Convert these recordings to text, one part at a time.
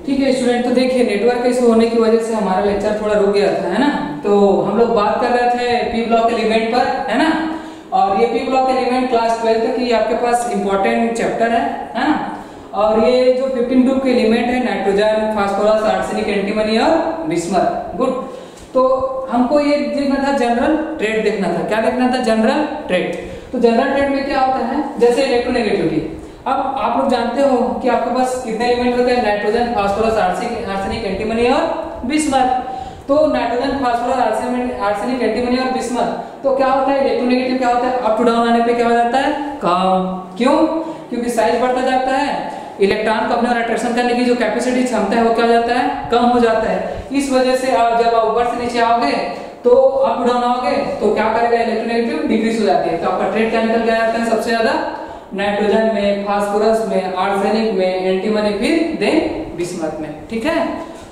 ठीक है स्टूडेंट, तो देखिए नेटवर्क इशू होने की वजह से हमारा लेक्चर थोड़ा रुक गया था, है ना। तो हम लोग बात कर रहे थे पी ब्लॉक एलिमेंट पर, है ना। और ये पी ब्लॉक एलिमेंट क्लास 12 की आपके पास इंपॉर्टेंट चैप्टर है ना। और ये जो 15 ग्रुप के एलिमेंट है नाइट्रोजन, फास्फोरस, आर्सेनिक, एंटीमनी और बिस्मथ। गुड। तो हमको ये देखना था जनरल ट्रेड देखना था। क्या देखना था? General trade. तो जनरल ट्रेड में क्या होता है, जैसे इलेक्ट्रोनेगेटिविटी। अब आप लोग जानते हो कि आपके पास कितने एलिमेंट होते हैं? नाइट्रोजन, फास्फोरस, आर्सेनिक, एंटीमनी और बिस्मथ। तो नाइट्रोजन, फास्फोरस, आर्सेनिक, एंटीमनी और बिस्मथ। तो क्या होता है इलेक्ट्रोनेगेटिव? क्या होता है? अप टू डाउन आने पे क्या हो जाता है? कम। क्यों? क्योंकि साइज बढ़ता जाता है, इलेक्ट्रॉन को अपने और अट्रैक्शन करने की जो कैपेसिटी क्षमता है वो क्या हो जाता है? कम हो जाता है। इस वजह से आप जब आप ऊपर से नीचे आओगे तो अप डाउन आओगे तो क्या करेगा? इलेक्ट्रोनेगेटिव डिक्रीज हो जाती है। तो आपका ट्रेड क्या निकल के आता है? सबसे ज्यादा नाइट्रोजन में, फास्फोरस में, आर्सेनिक में, एंटीमनी, फिर देन बिस्मथ में। ठीक है,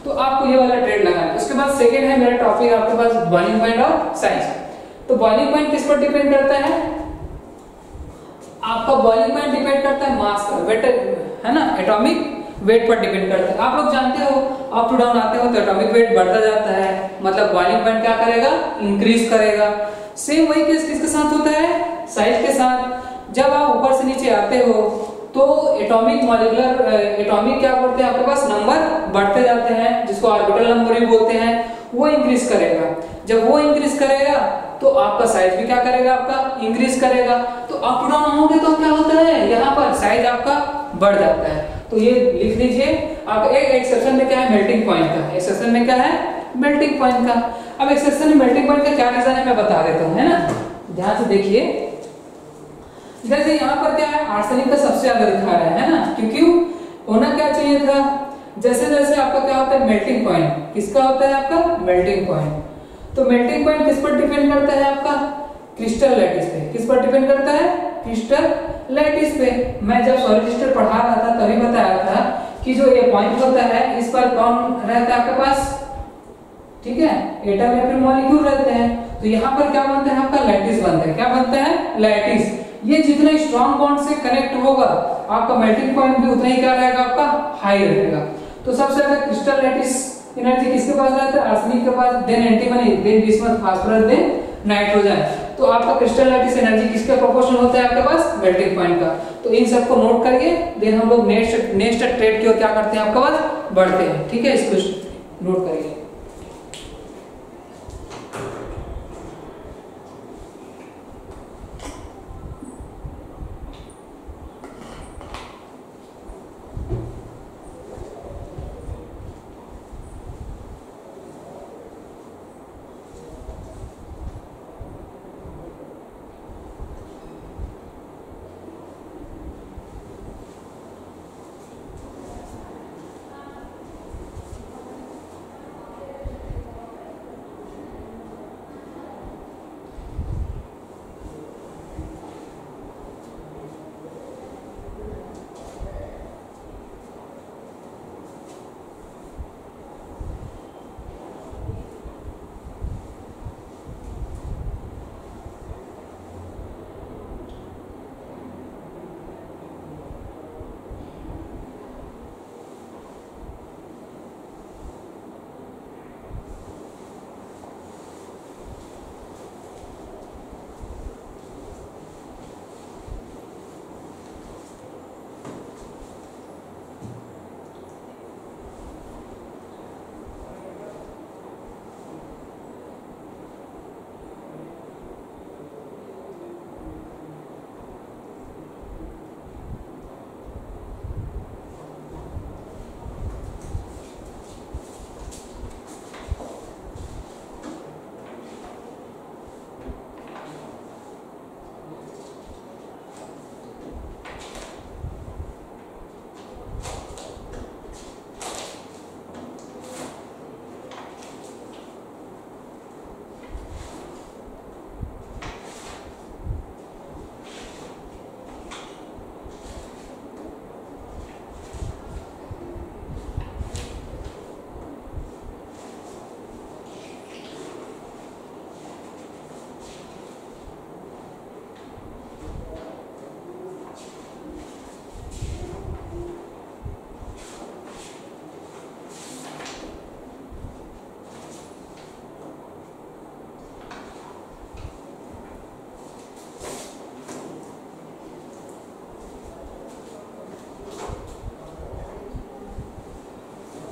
तो आपको ये वाला ट्रेड लगाना है। उसके बाद सेकंड है मेरा टॉपिक आपके पास बॉइलिंग पॉइंट और साइज। तो बॉइलिंग पॉइंट किस पर डिपेंड करता है? आपका बॉइलिंग पॉइंट डिपेंड करता है मास पर, वेट, है ना, एटॉमिक वेट पर डिपेंड करता है। आप लोग जानते हो अप टू डाउन आते हो तो एटॉमिक वेट बढ़ता जाता है, मतलब बॉइलिंग पॉइंट क्या करेगा? इंक्रीज करेगा। सेम वही केस किसके साथ होता है? साइज के साथ। जब आप ऊपर से नीचे आते हो तो एटॉमिक मॉलिक्यूलर एटॉमिक क्या करते हैं आपके पास? नंबर बढ़ते जाते हैं, जिसको ऑर्बिटल नंबर भी बोलते हैं, वो इंक्रीज करेगा। जब वो इंक्रीज करेगा तो आपका साइज भी क्या करेगा? आपका इंक्रीज करेगा। तो अप डाउन होंगे तो क्या होता है? यहाँ पर साइज आपका बढ़ जाता है। तो ये लिख लीजिए। अब एक सेक्शन में क्या है? मेल्टिंग पॉइंट का। एक सेक्शन में क्या है? मेल्टिंग पॉइंट का। अब एक सेक्शन में मेल्टिंग पॉइंट का क्या रीजन है मैं बता देता हूँ, है ना। ध्यान से देखिए। जैसे यहाँ पर क्या है? आर्सेनिक का सबसे ज्यादा दिखा रहा है ना, क्योंकि होना क्या चाहिए था? जैसे जैसे आपका क्या होता है? मेल्टिंग पॉइंट किसका होता है? आपका मेल्टिंग पॉइंट। तो मेल्टिंग पॉइंट किस पर डिपेंड करता है? आपका क्रिस्टल लैटिस पे। किस पर डिपेंड करता है? क्रिस्टल लैटिस पे। मैं जब सॉलिड पढ़ा रहा था तभी बताया था कि जो ये पॉइंट होता है इस पर कौन रहता है आपके पास? ठीक है, एटम या फिर मॉलिक्यूल रहते हैं। तो यहाँ पर क्या बनता है? आपका लैटिस बनता है। क्या बनता है? लैटिस। ये जितना स्ट्रॉन्ग बॉन्ड से कनेक्ट होगा आपका मेल्टिंग पॉइंट भी उतना ही क्या रहेगा? आपका हाई रहेगा। तो सबसे ज्यादा क्रिस्टल लैटिस एनर्जी किसके पास रहता है? आर्सेनिक के पास, then antimony, then bismuth, phosphorus, then nitrogen. तो आपका क्रिस्टल लैटिस एनर्जी किसका प्रोपोर्शनल होता है आपके पास? मेल्टिंग पॉइंट का। तो इन सबको नोट करिए, देन हम लोग नेक्स्ट ट्रेड की ओर क्या करते हैं आपके पास? बढ़ते हैं। ठीक है, इसको नोट करिए।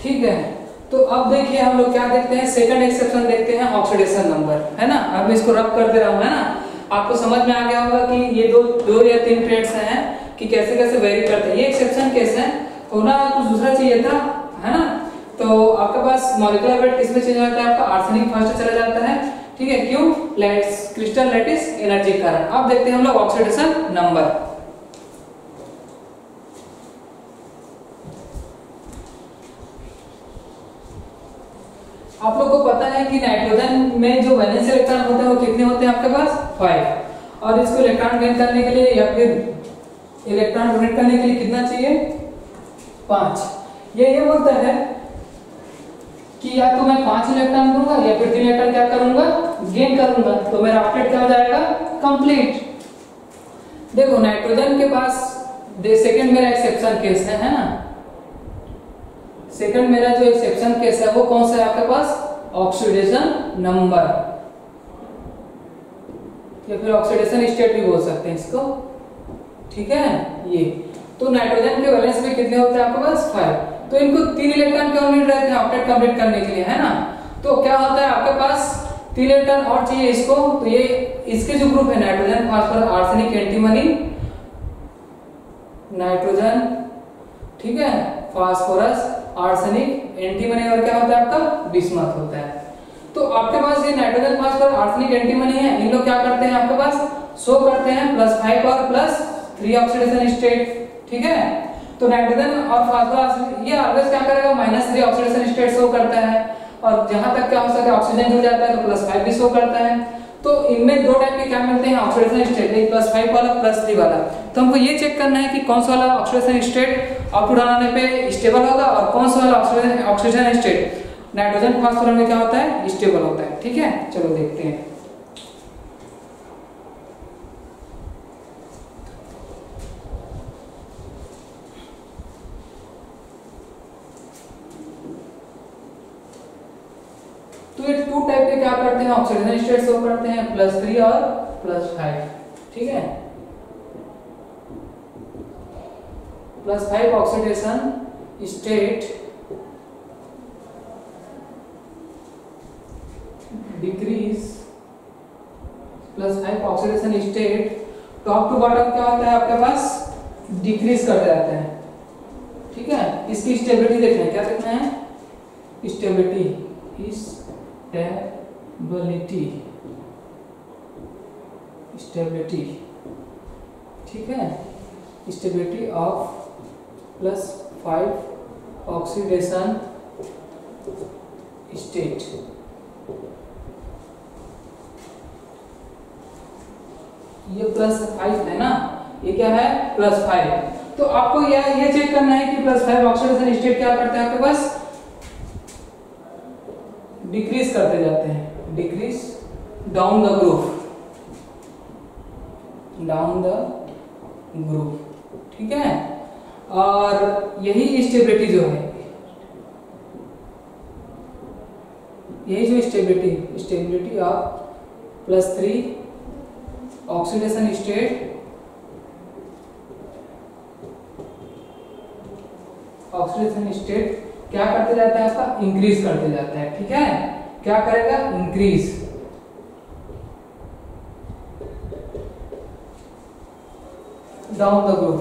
ठीक है, तो अब देखिए हम लोग क्या देखते हैं, सेकंड एक्सेप्शन देखते हैं, ऑक्सीडेशन नंबर, है ना। अब मैं इसको रब कर दे रहा हूँ, है ना। आपको समझ में आ गया होगा कि ये दो या तीन ट्रेड्स हैं कि कैसे कैसे वेरी करते हैं। ये एक्सेप्शन केस है, होना कुछ दूसरा चाहिए था, है ना। तो आपके पास मॉलिक्यूलर वेट किसमें चेंज होता है, आपका आर्सेनिक फर्स्ट चला जाता है, ठीक है। क्यों? क्रिस्टल लैटिस एनर्जी के कारण। अब देखते हैं हम लोग ऑक्सीडेशन नंबर। आप लोग को पता है कि नाइट्रोजन में जो वैलेंस इलेक्ट्रॉन होते हैं वो कितने होते हैं आपके पास, 5। और इसको इलेक्ट्रॉन गेन करने के लिए या फिर इलेक्ट्रॉन डोनेट करने के लिए कितना चाहिए, 5। ये बोलता है कि या तो मैं 5 इलेक्ट्रॉन दूंगा या फिर 3 इलेक्ट्रॉन क्या करूंगा, गेन करूंगा, तो मेरा ऑक्टेट क्या हो जाएगा, कंप्लीट। देखो नाइट्रोजन के पास सेकंड मेरा एक्सेप्शन केस है ना। सेकंड मेरा जो एक्सेप्शन केस है वो कौन सा है आपके पास, ऑक्सीडेशन नंबर, या फिर ऑक्सीडेशन स्टेट भी बोल सकते हैं इसको, ठीक है। ये तो नाइट्रोजन के वैलेंस में कितने होते हैं आपके पास, 5। तो इनको 3 इलेक्ट्रॉन क्यों मिल रहे थे ऑक्टेट कंप्लीट करने के लिए, है ना। तो क्या होता है आपके पास 3 इलेक्ट्रॉन और चाहिए इसको, तो ये इसके जो ग्रुप है nitrogen, phosphorus, arsenic, antimony, nitrogen, ठीक है, फास्फोरस, आर्सेनिक, एंटीमनी और क्या होता है आपका, बिस्मथ होता है। तो आपके पास ये नाइट्रोजन, फास्फोरस, आर्सेनिक, एंटीमनी है, इन लोग क्या करते हैं आपके पास शो करते हैं +5 और +3 ऑक्सीडेशन स्टेट, ठीक है। तो नाइट्रोजन और फास्फोरस ये ऑलवेज क्या करेगा, -3 ऑक्सीडेशन स्टेट शो करता है, और जहां तक क्या हो सके ऑक्सीजन जुड़ जाता है तो +5 भी शो करता है। तो इनमें दो टाइप के क्या मिलते हैं ऑक्सीडेशन स्टेट, एक +5 वाला +3 वाला। तो हमको ये चेक करना है कि कौन सा वाला ऑक्सीडेशन स्टेट अप डाउन आने पे स्टेबल होगा और कौन सा वाला ऑक्सीडेशन स्टेट नाइट्रोजन फास्फोरस में क्या होता है, स्टेबल होता है, ठीक है। चलो देखते हैं। तो ये 2 टाइप के क्या करते हैं ऑक्सीडेशन स्टेट शो करते हैं, +3 और +5, ठीक है। +5 oxidation state decreases, +5 oxidation state top to bottom क्या होता है आपके पास, डिक्रीज करते जाते हैं, ठीक है। इसकी स्टेबिलिटी देखना है, क्या देखना है, स्टेबिलिटी, स्टेबिलिटी, ठीक है। स्टेबिलिटी ऑफ +5 ऑक्सीडेशन स्टेट, ये +5 है ना, ये क्या है +5। तो आपको ये चेक करना है कि +5 ऑक्सीडेशन स्टेट क्या करते हैं आपके पास, डिक्रीज करते जाते हैं, डिक्रीज डाउन द ग्रुप, ठीक है। और यही स्टेबिलिटी जो है, यही जो स्टेबिलिटी ऑफ +3 ऑक्सीडेशन स्टेट, क्या करते जाता है आपका, इंक्रीज करते जाता है, ठीक है। क्या करेगा, इंक्रीज, डाउन द ग्रुप,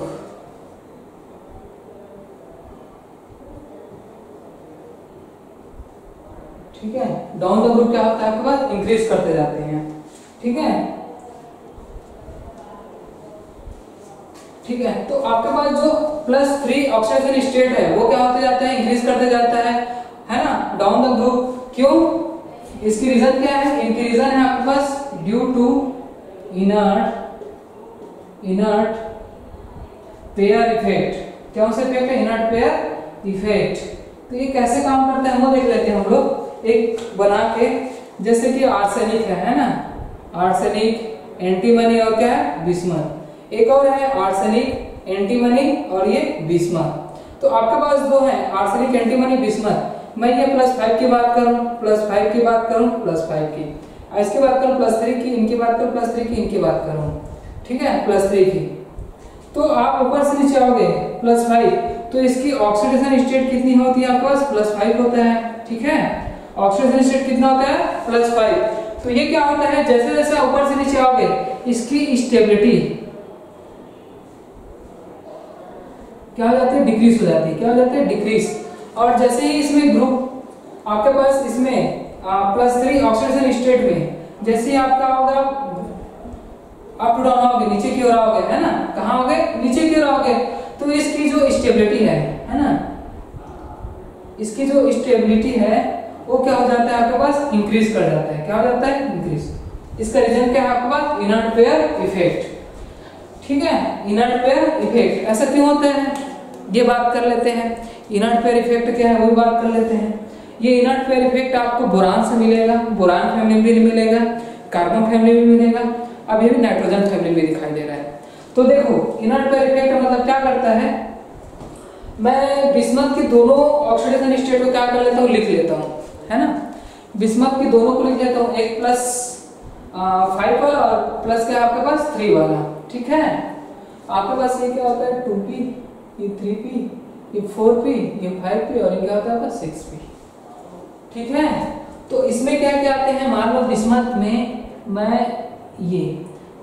ठीक है। डाउन द ग्रुप क्या होता है आपके पास, इंक्रीज करते जाते हैं, ठीक है, ठीक है। तो आपके पास जो +3 ऑक्सीडेशन स्टेट है वो क्या होते जाता है, इंक्रीज करते जाता है ना, डाउन द ग्रुप। क्यों, इसकी रीजन क्या है, इनकी रीजन है आपके पास due to inert pair effect. क्या से इफेक्ट है, इनर्ट पेयर इफेक्ट। तो ये कैसे काम करता है वो देख लेते हैं हम लोग एक बना के, जैसे कि आर्सेनिक है ना, आर्सेनिक, एंटीमनी और क्या है, बिस्मथ। एक और है आर्सेनिक, एंटीमनी और ये बिस्मथ। तो आपके पास दो है आर्सेनिक, एंटीमनी, बिस्मथ। मैं ये +5 की बात करूं, +5 की बात करूं, +5 की, इसकी बात करूं +3 की, इनकी बात करूं +3 की, इनकी बात करूं, ठीक है, +3 की। तो आप ऊपर से नीचे आओगे +5, तो इसकी ऑक्सीडेशन स्टेट कितनी होती है आपके पास, +5 होता है। ठीक है, ऑक्सीडेशन स्टेट कितना होता है, +5। तो ये क्या होता है, जैसे जैसे ऊपर से नीचे आओगे इसकी स्टेबिलिटी क्या हो जाती है, डिक्रीज हो जाती है। क्या हो जाती है, डिक्रीज। और जैसे ही इसमें ग्रुप आपके पास इसमें +3 ऑक्सीडेशन स्टेट में जैसे ही आपका होगा अप टू डाउन आओगे, नीचे की ओर आओगे, है ना, कहाँ आओगे, नीचे की ओर आओगे, तो इसकी जो स्टेबिलिटी है ना, इसकी जो स्टेबिलिटी है वो क्या हो जाता है आपके पास, इंक्रीज कर जाता है। क्या हो जाता है, इंक्रीज। इसका रीजन क्या है आपके पास, इनर्ट पेयर इफेक्ट। ठीक है, इनर्ट पेयर इफेक्ट। ऐसा क्यों होता है, ये बात कर लेते हैं। इनर्ट पेयर इफेक्ट क्या है वो भी बात कर लेते हैं। ये इनर्ट पेयर इफेक्ट आपको बोरान से मिलेगा, बोरान फैमिली में भी मिलेगा, कार्बन फैमिली में मिलेगा, अब ये भी नाइट्रोजन फैमिली में दिखाई दे रहा है। तो देखो इनर्ट पेयर इफेक्ट मतलब क्या करता है, मैं बिस्मथ की दोनों ऑक्सीडेशन स्टेट को क्या कर लेता हूँ, लिख लेता हूँ, है ना। बिस्मथ की दोनों को लिख लेता हूँ, एक +5 वाला और प्लस क्या आपके पास 3 वाला। ठीक है, आपके पास ये क्या होता है 2p, ये 3p, ये 4p, ये 5p और ये क्या होता है आपका 6p। ठीक है, तो इसमें क्या क्या आते हैं, मान लो बिस्मथ में मैं ये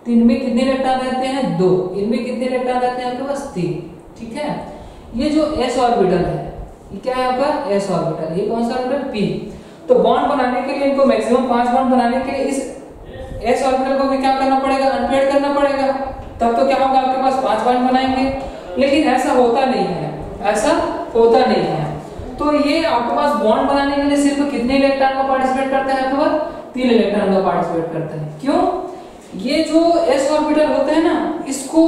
3 में कितने इलेक्ट्रॉन रहते हैं, 2, इनमें कितने इलेक्ट्रॉन रहते हैं आपके पास 3। ठीक है, ये जो s ऑर्बिटल है ये क्या है आपका s ऑर्बिटल, ये कौन सा ऑर्बिटल p। तो बॉन्ड बनाने के लिए इनको मैक्सिमम 5 बॉन्ड बनाने के लिए इस s ऑर्बिटल को भी क्या करना पड़ेगा, अनपेयर्ड करना पड़ेगा, तब तो क्या होगा आपके पास 5 बॉन्ड बनाएंगे। लेकिन ऐसा होता नहीं है, ऐसा होता नहीं है। तो ये आपके पास बॉन्ड बनाने के लिए सिर्फ कितने इलेक्ट्रॉन का पार्टिसिपेट करता है आपके पास, 3 इलेक्ट्रॉन का पार्टिसिपेट करता है। क्यों, ये जो s ऑर्बिटल होता है ना, इसको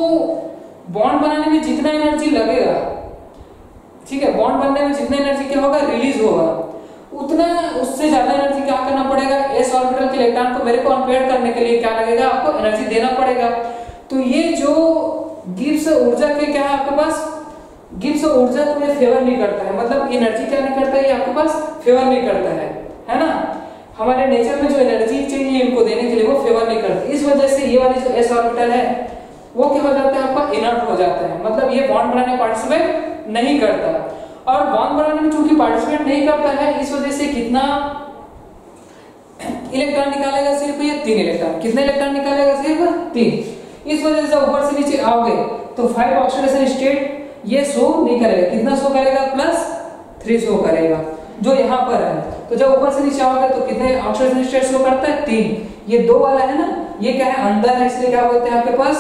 बॉन्ड बनाने में जितना एनर्जी लगेगा, ठीक है, बॉन्ड बनने में जितना एनर्जी क्या होगा, रिलीज होगा, उतना उससे ज्यादा एनर्जी क्या करना पड़ेगा, s ऑर्बिटल के इलेक्ट्रॉन को मेरे को अनपेयर करने के लिए क्या लगेगा, आपको एनर्जी देना पड़ेगा। तो ये जो गिब्स ऊर्जा के क्या है आपके पास, गिब्स ऊर्जा को ये फेवर नहीं करता है, मतलब एनर्जी क्या नहीं करता है, ये आपके पास फेवर नहीं करता है ना। हमारे नेचर में जो एनर्जी चाहिए इनको देने के लिए वो फेवर नहीं करती। इस वजह से ये वाली जो s ऑर्बिटल है वो क्या हो जाता है आपका, इनर्ट हो जाता है, मतलब ये बॉन्ड बनाने में पार्टिसिपेट नहीं करता। और बॉन्ड बनाने में चूंकि पार्टिसिपेट नहीं करता है, इस वजह से कितना इलेक्ट्रॉन निकालेगा, सिर्फ ये 3 इलेक्ट्रॉन। कितने इलेक्ट्रॉन निकालेगा, सिर्फ 3। इस वजह से ऊपर से नीचे आओगे तो 5 ऑक्सीडेशन स्टेट ये शो नहीं करेगा, कितना शो करेगा, +3 शो करेगा, जो यहाँ पर है। तो जब ऊपर से नीचे आओगे तो कितने ऑक्सीडेशन स्टेट शो करता है, 3। ये 2 वाला है ना, ये क्या है, अंदर है, इसलिए क्या बोलते हैं आपके पास,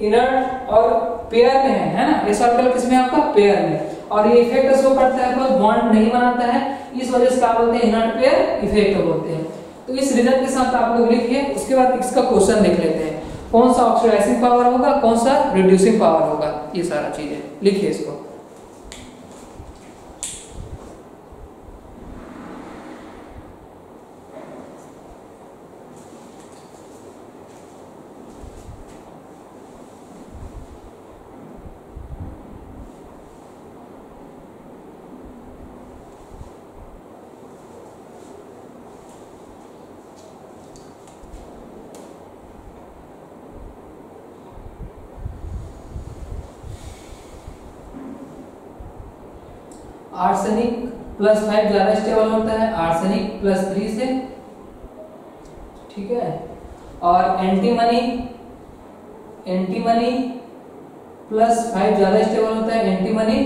इनर्ट और पेयर में है ना। ये ऑर्बिटल किसमें आपका, पेयर में, और ये इफेक्ट शो करता है आपको, बॉन्ड नहीं बनाता है, इस वजह से क्या बोलते हैं, इनर्ट पेयर इफेक्ट बोलते हैं। तो इस रीजन के साथ आप लोग लिखिए, उसके बाद इसका क्वेश्चन देख लेते हैं, कौन सा ऑक्सीडाइजिंग पावर होगा, कौन सा रिड्यूसिंग पावर होगा, ये सारा चीजें लिखिए इसको। आर्सेनिक +5 ज्यादा स्टेबल होता है आर्सेनिक +3 से। ठीक है, और एंटीमनी +5 ज्यादा स्टेबल होता है एंटीमनी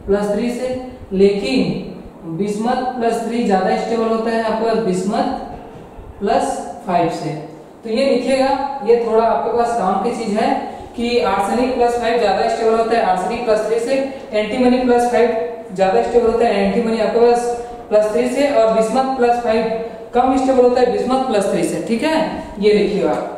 +3 से। लेकिन बिस्मथ +3 ज्यादा स्टेबल होता है आपके पास बिस्मथ +5 से। तो ये लिखिएगा, ये थोड़ा आपके पास काम की चीज है कि आर्सेनिक +5 ज्यादा स्टेबल होता है आर्सेनिक +3 से, एंटीमनी +5 ज्यादा स्टेबल होता है एंटीमनी आपके पास +3 से, और बिस्मथ +5 कम स्टेबल होता है बिस्मथ +3 से। ठीक है, ये लिखिएगा आप।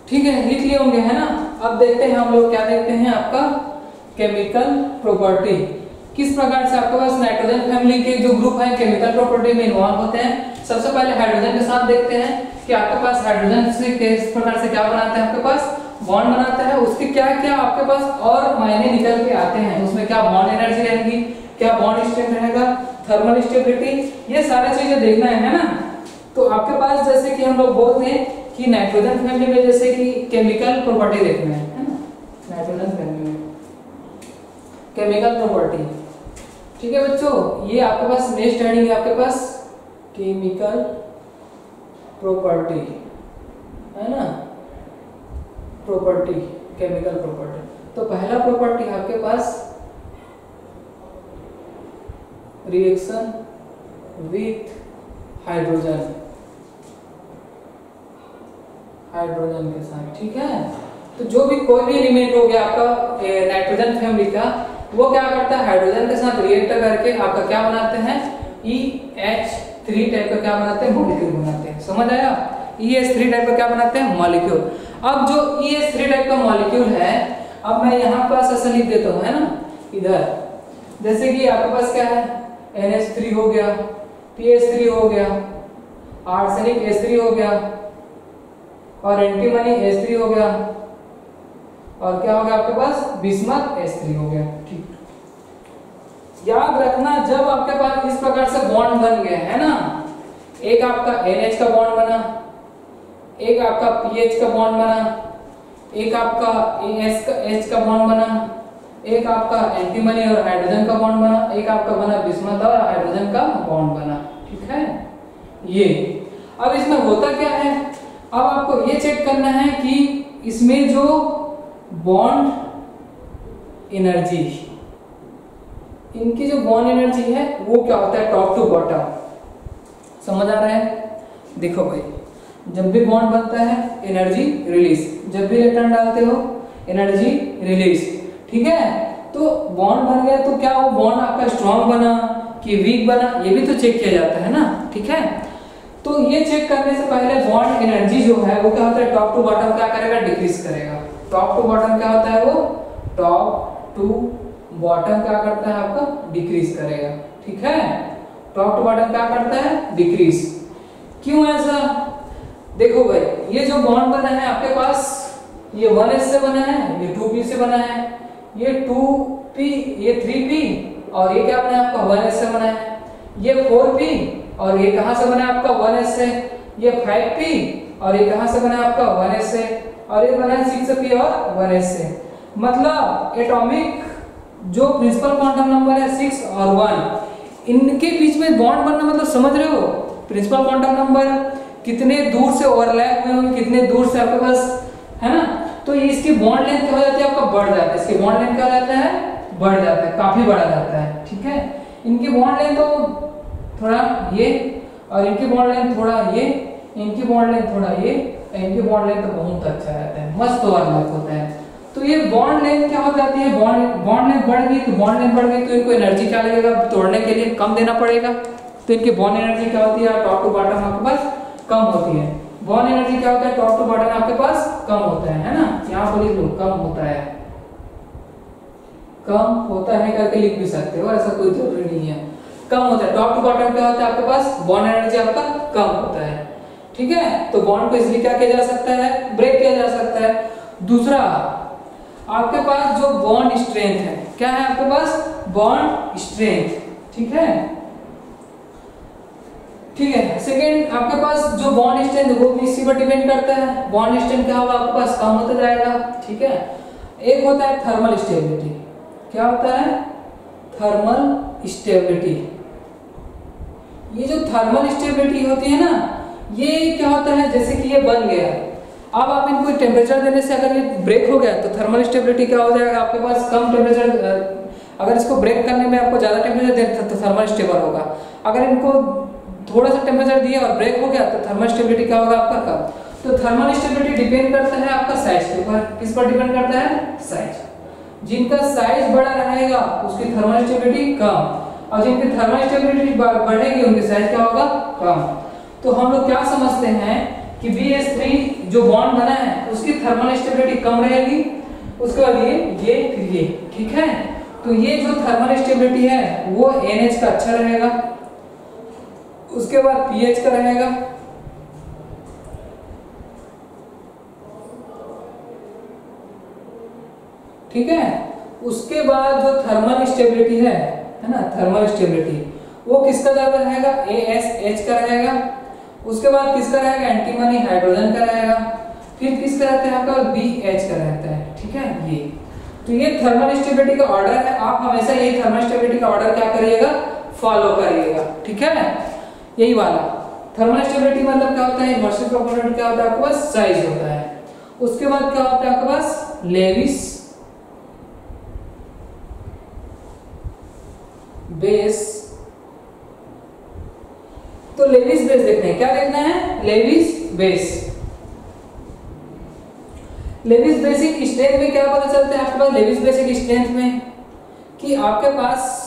ठीक है, लिख लिए होंगे, है ना। अब देखते हैं हम लोग, क्या देखते हैं आपका केमिकल प्रॉपर्टी। किस प्रकार से आपके पास नाइट्रोजन फैमिली के जो ग्रुप है केमिकल प्रॉपर्टी में इन्वॉल्व होते हैं। सबसे पहले हाइड्रोजन के साथ देखते हैं कि आपके पास हाइड्रोजन से किस प्रकार से क्या बनाते हैं, आपके पास बॉन्ड बनाता है। उसके क्या क्या आपके पास और मायने निकल के आते हैं, उसमें क्या बॉन्ड एनर्जी रहेगी, क्या बॉन्ड स्ट्रेंथ रहेगा, थर्मल स्टेबिलिटी, ये सारी चीजें देखना है ना। तो आपके पास जैसे कि हम लोग बोलते हैं कि नाइट्रोजन फैमिली में जैसे कि केमिकल प्रॉपर्टी देखना है ना, नाइट्रोजन फैमिली में केमिकल प्रॉपर्टी। ठीक है बच्चों, ये आपके पास नेक्स्ट हेडिंग है आपके पास केमिकल प्रॉपर्टी, है ना, प्रॉपर्टी, केमिकल प्रॉपर्टी। तो पहला प्रॉपर्टी आपके पास रिएक्शन विथ हाइड्रोजन, हाइड्रोजन के साथ। ठीक है, तो जो भी कोई भी एलिमेंट हो गया आपका नाइट्रोजन फैमिली का, वो क्या करता है, हाइड्रोजन के साथ रिएक्ट करके आपका क्या बनाते हैं, EH3 टाइप का क्या बनाते हैं, मॉलिक्यूल बनाते हैं। समझ आया, EH3 टाइप का क्या बनाते हैं, मॉलिक्यूल। अब जो EH3 टाइप का मॉलिक्यूल है, अब मैं यहाँ पास ऐसा लिख देता हूँ, है ना, इधर जैसे कि आपके पास क्या है, NH3 हो गया, PH3 हो गया, आर्सेनिक H3 हो गया, और एंटीमनी H3 हो गया, और क्या हो गया आपके पास, बिस्मथ H3 हो गया। ठीक, याद रखना जब आपके पास इस प्रकार से बॉन्ड बन गए, है ना, एक आपका NH का बॉन्ड बना, एक आपका PH का बॉन्ड बना, एक आपका H का बॉन्ड बना, एक आपका एंटीमनी और हाइड्रोजन का बॉन्ड बना, एक आपका बना बिस्मथ और हाइड्रोजन का बॉन्ड बना। ठीक है, ये अब इसमें होता क्या है, अब आपको ये चेक करना है कि इसमें जो बॉन्ड एनर्जी, इनकी जो बॉन्ड एनर्जी है वो क्या होता है, टॉप टू बॉटम। समझ आ रहा है, देखो भाई, जब भी बॉन्ड बनता है एनर्जी रिलीज, जब भी इलेक्ट्रॉन डालते हो एनर्जी रिलीज। ठीक है, तो बॉन्ड बन गया तो क्या वो बॉन्ड आपका स्ट्रॉन्ग बना कि वीक बना, ये भी तो चेक किया जाता है ना। ठीक है, तो ये चेक करने से पहले बॉन्ड एनर्जी जो है वो क्या होता है, टॉप टू बॉटम क्या करेगा, डिक्रीज करेगा। टॉप टू बॉटम क्या होता है, वो टॉप टू बॉटम क्या करता है आपका, डिक्रीज करेगा। ठीक है, टॉप टू बॉटम क्या करता है, डिक्रीज। क्यों ऐसा, देखो भाई, ये जो बॉन्ड बना है आपके पास, ये 1s से बना है, ये 2p से बना है, ये 2p, ये 3p, और ये क्या बना है आपका 1s से बना है, ये 4p, और ये कहां से बना है आपका 1s से, ये 5p, और ये कहां से बना है आपका 1s से, और ये बना है 6p और 1s से। मतलब एटॉमिक जो प्रिंसिपल क्वांटम नंबर है 6 और 1, इनके बीच में बॉन्ड बनना, मतलब समझ रहे हो, प्रिंसिपल क्वांटम नंबर कितने दूर से ओवरलैप हुए होंगे, कितने दूर से आपके पास, है ना। तो इसकी बॉन्ड लेंथ क्या हो जाती है, आपका बढ़ जाता है, इसकी बॉन्ड लेंथ क्या हो जाता है, बढ़ जाता है, काफी बड़ा जाता है। ठीक है, इनकी बॉन्ड लेंथ तो थोड़ा ये, और इनकी बॉन्ड लेंथ थोड़ा ये, इनकी बॉन्ड लेंथ थोड़ा ये, इनकी बॉन्ड लेंथ तो बहुत अच्छा रहता है, मस्त ओवरलैप होता है। तो ये बॉन्ड लेंथ क्या हो जाती है, बॉन्ड लेंथ बढ़ गई, तो बॉन्ड लेंथ बढ़ गई तो इनको एनर्जी क्या लगेगा, तोड़ने के लिए कम देना पड़ेगा। तो इनकी बॉन्ड एनर्जी क्या होती है, टॉप टू बॉटम आपके पास कम होती है। बॉन्ड एनर्जी क्या होता है, टॉप टू बॉटम आपके पास कम होता है ना। यहाँ पर लिख लो, कम होता है, कम होता है करके लिख भी सकते हो, ऐसा कोई जरूरी नहीं है। कम होता है, टॉप टू बॉटम क्या होता है आपके पास, बॉन्ड एनर्जी आपका कम होता है। ठीक है, तो बॉन्ड को इसलिए क्या किया जा सकता है, ब्रेक किया जा सकता है। दूसरा, आपके पास जो बॉन्ड स्ट्रेंथ है, क्या है आपके पास, बॉन्ड स्ट्रेंथ। ठीक है, ठीक है। सेकेंड, आपके पास जो बॉन्ड स्ट्रेंथ वो भी इसी पर डिपेंड करता है। बॉन्ड स्ट्रेंथ क्या होगा आपके पास, कम होता जाएगा। ठीक है, एक होता है थर्मल स्टेबिलिटी। क्या होता है, थर्मल स्टेबिलिटी। ये जो थर्मल स्टेबिलिटी होती है ना, ये क्या होता है, जैसे कि ये बन गया, अब आप इनको टेम्परेचर देने से अगर ये ब्रेक हो गया तो थर्मल स्टेबिलिटी क्या हो जाएगा आपके पास, कम टेम्परेचर। अगर इसको ब्रेक करने में आपको ज्यादा टेम्परेचर दें तो थर्मल स्टेबल होगा। अगर इनको थोड़ा सा टेम्परेचर दिया और ब्रेक हो गया तो थर्मल स्टेबिलिटी क्या होगा आपका, कम। तो थर्मल स्टेबिलिटी डिपेंड करता है आपका साइज के ऊपर। किस पर डिपेंड करता है, साइज। जिनका साइज बड़ा रहेगा उसकी थर्मल स्टेबिलिटी कम, और जिनकी थर्मल स्टेबिलिटी बढ़ेगी उनकी साइज क्या होगा, कम। तो हम लोग क्या समझते हैं कि BH3 जो बॉन्ड बना है उसकी थर्मल स्टेबिलिटी कम रहेगी, उसके बाद ये ठीक है। तो ये जो थर्मल स्टेबिलिटी है वो NH का अच्छा रहेगा, उसके बाद pH का रहेगा, ठीक है। उसके बाद जो थर्मल स्टेबिलिटी है ना, थर्मल स्टेबिलिटी वो किसका ज्यादा रहेगा, ASH का रहेगा। उसके बाद किसका रहेगा, एंटीमनी हाइड्रोजन का रहेगा। फिर किसका रहता है आपका, BH का रहता है, ठीक है। ये तो ये थर्मल स्टेबिलिटी का ऑर्डर है, आप हमेशा यही थर्मल स्टेबिलिटी का ऑर्डर क्या करिएगा, फॉलो करिएगा, ठीक है। यही वाला थर्मल स्टेबिलिटी मतलब क्या होता है, इनवर्सिव प्रोपोर्शनल क्या होता है आपके पास, साइज होता है। उसके बाद क्या होता है आपके पास, लेविस बेस। तो लेविस बेस देखना है, क्या देखना है, Lewis base. Lewis basic strength में क्या पता चलता है आपके पास, लेविस बेसिक स्ट्रेंथ में कि आपके पास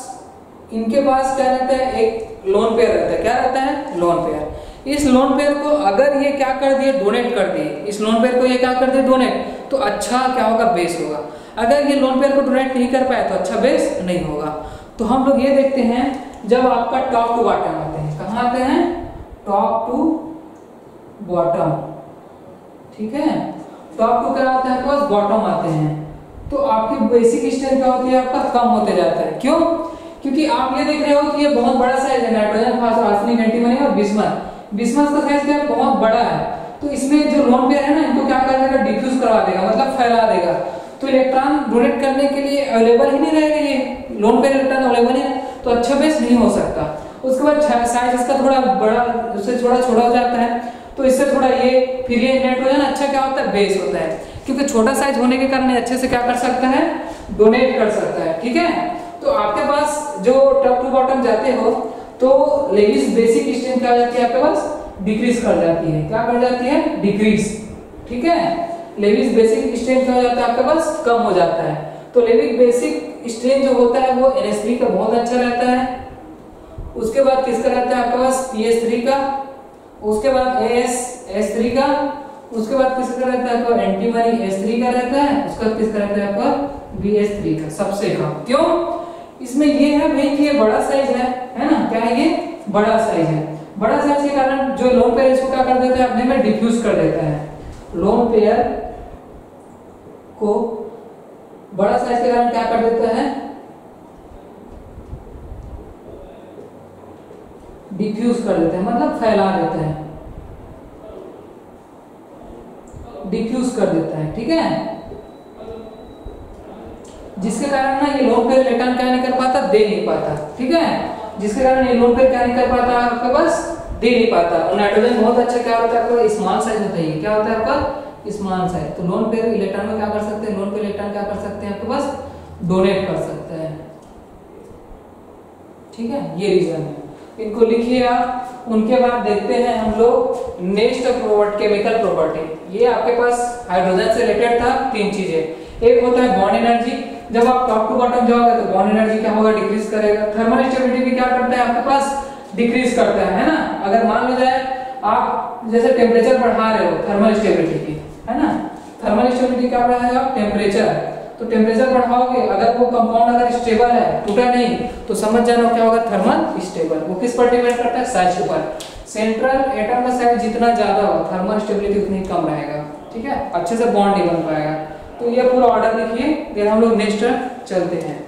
इनके पास क्या रहता है, एक लोन पेयर रहता है। क्या रहता है, लोन पेयर। इस लोन पेयर को अगर ये क्या कर दिए, डोनेट कर दिए, इस लोन पेयर को ये क्या कर दिए, डोनेट, तो अच्छा क्या होगा, बेस होगा। अगर ये लोन पेयर को डोनेट नहीं कर पाए तो अच्छा बेस नहीं होगा। तो हम लोग ये देखते हैं जब आपका टॉप टू बॉटम आते हैं, कहाँ आते हैं, टॉप टू बॉटम, ठीक है। टॉप टू क्या आता है आपके पास, बॉटम आते हैं, तो आपकी बेसिक स्ट्रेंथ क्या होती है, आपका कम होते जाता है। क्यों, क्योंकि आप ये देख रहे हो कि ये बहुत बड़ा साइज है, नाइट्रोजन, फास्फोरस, आर्सेनिक, एंटीमनी और बिस्मथ। बिस्मथ का साइज क्या है, बहुत बड़ा है। तो इसमें जो लोन पेयर है ना, इनको क्या कर देगा, डिफ्यूज करवा देगा, मतलब फैला देगा। तो इलेक्ट्रॉन डोनेट करने के लिए अवेलेबल ही नहीं रहेगा, ये लोन पेयर इलेक्ट्रॉन अवेलेबल ही नहीं, तो अच्छा बेस नहीं हो सकता। उसके बाद साइज इसका थोड़ा बड़ा, उससे थोड़ा छोटा हो जाता है, तो इससे थोड़ा ये, फिर ये नाइट्रोजन अच्छा क्या होता है, बेस होता है, क्योंकि छोटा साइज होने के कारण अच्छे से क्या कर सकता है, डोनेट कर सकता है, ठीक है। तो आपके पास जो टॉप टू बॉटम जाते हो तो लेविस बेसिक स्ट्रेंथ क्या हो जाती है आपके पास, डिक्रीज कर जाती है। क्या कर जाती है, डिक्रीज, ठीक है। लेविस बेसिक स्ट्रेंथ क्या हो जाता है आपके पास, कम हो जाता है। तो लेविस बेसिक स्ट्रेंथ जो होता है वो NH3 का बहुत अच्छा रहता है। उसके बाद किसका रहता है आपके पास, PH3 का। उसके बाद AS3 का। उसके बाद किसका रहता है आपका, एंटीमनी H3 का रहता है। उसके बाद किसका रहता है आपका, BH3 का, सबसे कम। क्यों, इसमें ये है भाई कि ये बड़ा साइज है ना, क्या है, ये बड़ा साइज है। बड़ा साइज के कारण जो लोन पेयर इसको क्या कर देता है, अपने में डिफ्यूज कर देता है। लोन पेयर को बड़ा साइज के कारण क्या कर देता है, डिफ्यूज कर देता है, मतलब फैला देता है, डिफ्यूज कर देता है, ठीक है। जिसके कारण ना ये लोन पेयर इलेक्ट्रॉन क्या नहीं कर पाता, दे नहीं पाता, ठीक है। जिसके कारण ये लोन पेयर क्या नहीं कर पाता, आपके पास दे नहीं पाता। और नाइट्रोजन बहुत अच्छा क्या होता है आपका, स्मॉल साइज होता है। क्या होता है आपका, स्मॉल साइज। तो लोन पेयर इलेक्ट्रॉन में क्या कर सकते हैं, लोन पेयर इलेक्ट्रॉन क्या कर सकते हैं आपके पास, डोनेट कर सकते हैं, ठीक है। ये रीजन है, इनको लिखिए आप। उनके बाद देखते हैं हम लोग नेक्स्ट प्रॉपर्टी, केमिकल प्रॉपर्टी। ये आपके पास हाइड्रोजन से रिलेटेड था। 3 चीजें, एक होता है बॉन्ड एनर्जी। जब आप टॉप टू बॉटम जाओगे तो बॉन्ड एनर्जी क्या होगा, डिक्रीज करेगा। थर्मल स्टेबिलिटी भी क्या करता है आपके पास, डिक्रीज करता है ना। अगर मान लो जाए आप जैसे टेम्परेचर बढ़ा रहे हो थर्मल स्टेबिलिटी की, है ना, थर्मल स्टेबिलिटी क्या बढ़ाएगा आप, टेम्परेचर। तो टेम्परेचर बढ़ाओगे, अगर वो कंपाउंड अगर स्टेबल है, टूटा नहीं, तो समझ जाना क्या होगा, थर्मल स्टेबल। वो किस पर डिपेंड करता है, साइज पर। सेंट्रल एटम का साइज जितना ज्यादा हो, थर्मल स्टेबिलिटी उतनी कम रहेगा, ठीक है, अच्छे से बॉन्ड नहीं बन पाएगा। तो ये पूरा ऑर्डर लिखिए, फिर हम लोग नेक्स्ट चलते हैं।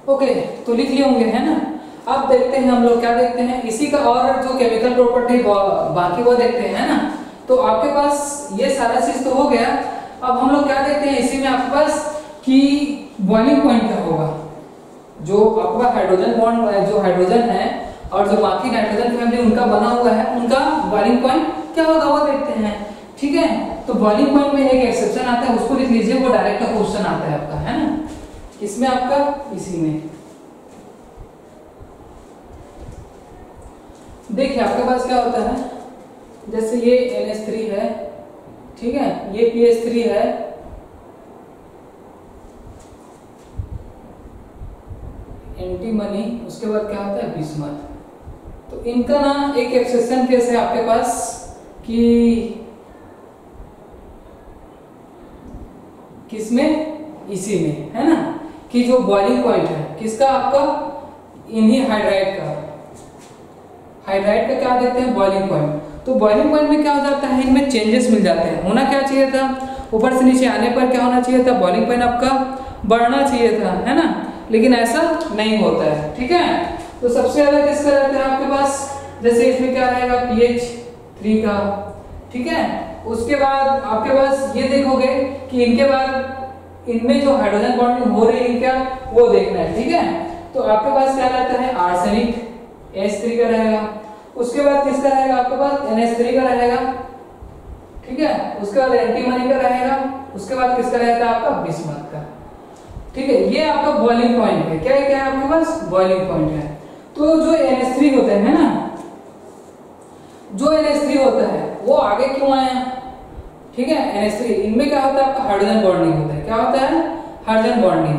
ओके, तो लिख लिए होंगे, है ना। अब देखते हैं हम लोग क्या देखते हैं, इसी का और जो केमिकल प्रॉपर्टी बाकी वो देखते हैं, है ना। तो आपके पास ये सारा चीज तो हो गया। अब हम लोग क्या देखते हैं इसी में आपके पास कि बॉइलिंग पॉइंट क्या होगा। जो आपका हाइड्रोजन बॉन्ड, जो हाइड्रोजन है और जो बाकी नाइट्रोजन फैमिली उनका बना हुआ है, उनका बॉइलिंग पॉइंट क्या होगा वो देखते हैं, ठीक है। तो बॉइलिंग पॉइंट में एक एक्सेप्शन आता है, उसको लिख लीजिए, वो डायरेक्ट क्वेश्चन आता है आपका, है ना। इसमें आपका इसी में देखिए आपके पास क्या होता है, जैसे ये NH3 है, ठीक है, ये PH3 है, एंटीमनी, उसके बाद क्या होता है बिस्मथ। तो इनका ना एक एक्सेप्शन केस है आपके पास कि किसमें, इसी में, है ना, कि जो बॉइलिंग पॉइंट है किसका, आपका इन्हीं हाइड्राइड का, हाइड्राइड का क्या देते हैं बॉइलिंग पॉइंट। तो बॉइलिंग पॉइंट में क्या हो जाता है, इनमें चेंजेस मिल जाते हैं। होना क्या चाहिए था, ऊपर से नीचे आने पर क्या होना चाहिए था, बॉइलिंग पॉइंट आपका बढ़ना चाहिए था, है ना, लेकिन ऐसा नहीं होता है, ठीक है। तो सबसे ज्यादा किसका रहता है आपके पास, जैसे इसमें क्या रहेगा PH3 का, ठीक है। उसके बाद आपके पास ये देखोगे कि इनके बाद इनमें जो हाइड्रोजन बॉन्डिंग हो रही है क्या, वो देखना है, ठीक है। तो आपके पास क्या रहता है, आर्सेनिक H3 का रहेगा। उसके बाद किसका रहेगा आपके पास, NH3 का रहेगा, ठीक है। उसके बाद एंटीमनी का रहेगा। उसके बाद किसका रहता है आपका बिस्मथ का, ठीक है। ये आपका बॉइलिंग पॉइंट है, क्या क्या है आपके पास बॉइलिंग पॉइंट है। तो जो NH3 होता है ना, जो NH3 होता है वो आगे क्यों आया, ठीक है। NH3 इनमें क्या होता है आपका हाइड्रोजन बॉन्डिंग होता है, क्या होता है हाइड्रोजन बॉन्डिंग।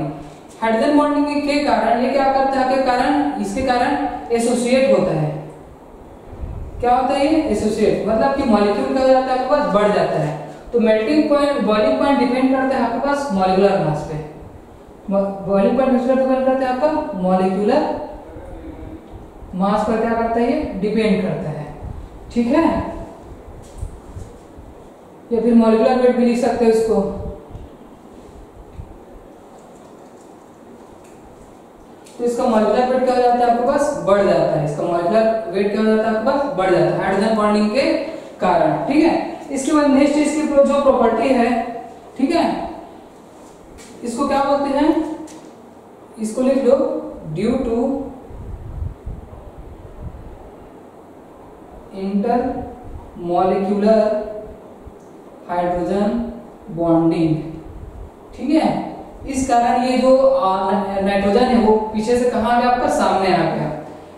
हाइड्रोजन बॉन्डिंग के कारण ये क्या करता है, के कारण, इसके कारण एसोसिएट होता है। क्या होता है ये एसोसिएट, मतलब कि मॉलिक्यूल क्या हो जाता है आपके पास बढ़ जाता है। तो melting point, boiling point depend करता है आपके पास मॉलिक्यूलर मास पे। बॉइलिंग पॉइंट किस पर डिपेंड करता है आपका, मॉलिक्यूलर मास पर क्या करता है, ये डिपेंड करता है, ठीक है। या फिर मॉलिक्यूलर वेट भी लिख सकते हो इसको। तो इसका मॉलिक्यूलर वेट क्या हो जाता है आपके पास बढ़ जाता है, इसका मॉलिक्यूलर वेट क्या हो जाता है आपके पास बढ़ जाता है हाइड्रोजन बॉन्डिंग के कारण, ठीक है। इसके बाद नेक्स्ट इसकी जो प्रॉपर्टी है, ठीक है, इसको क्या बोलते हैं, इसको लिख लो, due to intermolecular hydrogen bonding, ठीक है। इस कारण ये जो नाइट्रोजन है वो पीछे से कहां आ गया आपका, सामने आ गया,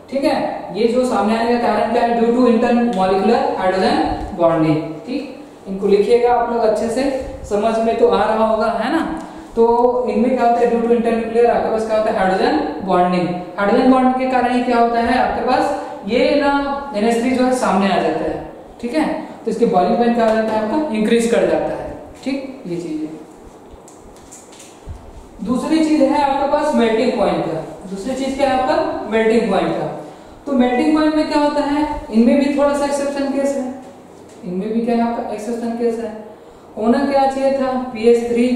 ठीक है। ये जो सामने आने का कारण क्या है, due to intermolecular hydrogen bonding, ठीक। इनको लिखिएगा आप लोग अच्छे से, समझ में तो आ रहा होगा, है ना। तो इनमें क्या होता है, ड्यू टू इंटरन्यूक्लियर आपके पास क्या होता है हाइड्रोजन बॉन्डिंग। हाइड्रोजन बॉन्डिंग के कारण ये क्या होता है आपके पास, ये ना NH3 जो है सामने आ जाता है, ठीक है। तो इसके बॉइलिंग पॉइंट क्या हो जाता है आपका, इंक्रीज कर जाता है, ठीक। ये चीज है। दूसरी चीज है आपके पास मेल्टिंग पॉइंट का। दूसरी चीज क्या है आपका, मेल्टिंग पॉइंट का। तो मेल्टिंग पॉइंट में क्या होता है, इनमें भी थोड़ा सा एक्सेप्शन केस है, इनमें भी क्या है आपका एक्सेप्शन केस है। होना क्या चाहिए था, PH3,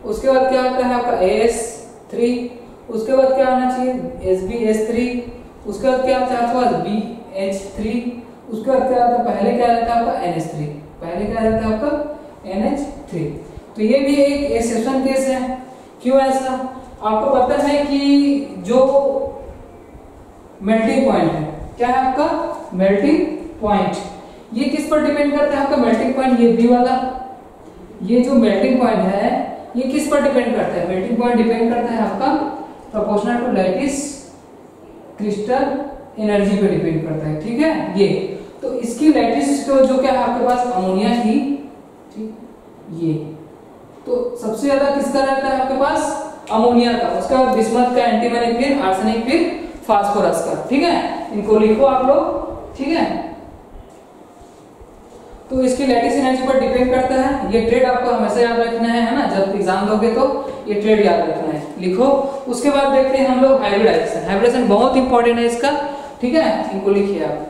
उसके बाद क्या आता है आपका AS3, उसके बाद क्या आना चाहिए SbS3, उसके बाद क्या आता है आपके पास BH3, उसके बाद क्या आता है, पहले क्या रहता है आपका NH3, पहले क्या रहता है आपका NH3। तो ये भी एक एक्सेप्शन केस है। क्यों ऐसा, आपको पता है कि जो मेल्टिंग पॉइंट है, क्या है आपका मेल्टिंग पॉइंट, ये किस पर डिपेंड करता है आपका मेल्टिंग पॉइंट, ये बी वाला, ये जो मेल्टिंग पॉइंट है ये किस पर डिपेंड करता है, मेल्टिंग पॉइंट डिपेंड करता है आपका proportional to lattice crystal energy पे डिपेंड करता है, ठीक है। ये तो इसकी लैटिस जो क्या है आपके पास अमोनिया थी, ठीक, ये तो सबसे ज्यादा किसका रहता है आपके पास अमोनिया का, उसका बिस्मथ का, एंटीमनी, फिर आर्सेनिक, फिर फास्फोरस का, ठीक है। इनको लिखो आप लोग, ठीक है। तो इसकी लैटिस एनर्जी पर डिपेंड करता है। ये ट्रेड आपको हमेशा याद रखना है ना, जब एग्जाम दोगे तो ये ट्रेड याद रखना है, लिखो। उसके बाद देखते हैं हम लोग हाइब्रिडाइजेशन। हाइब्रिडाइजेशन बहुत इंपॉर्टेंट है इसका, ठीक है, इनको लिखिए आप।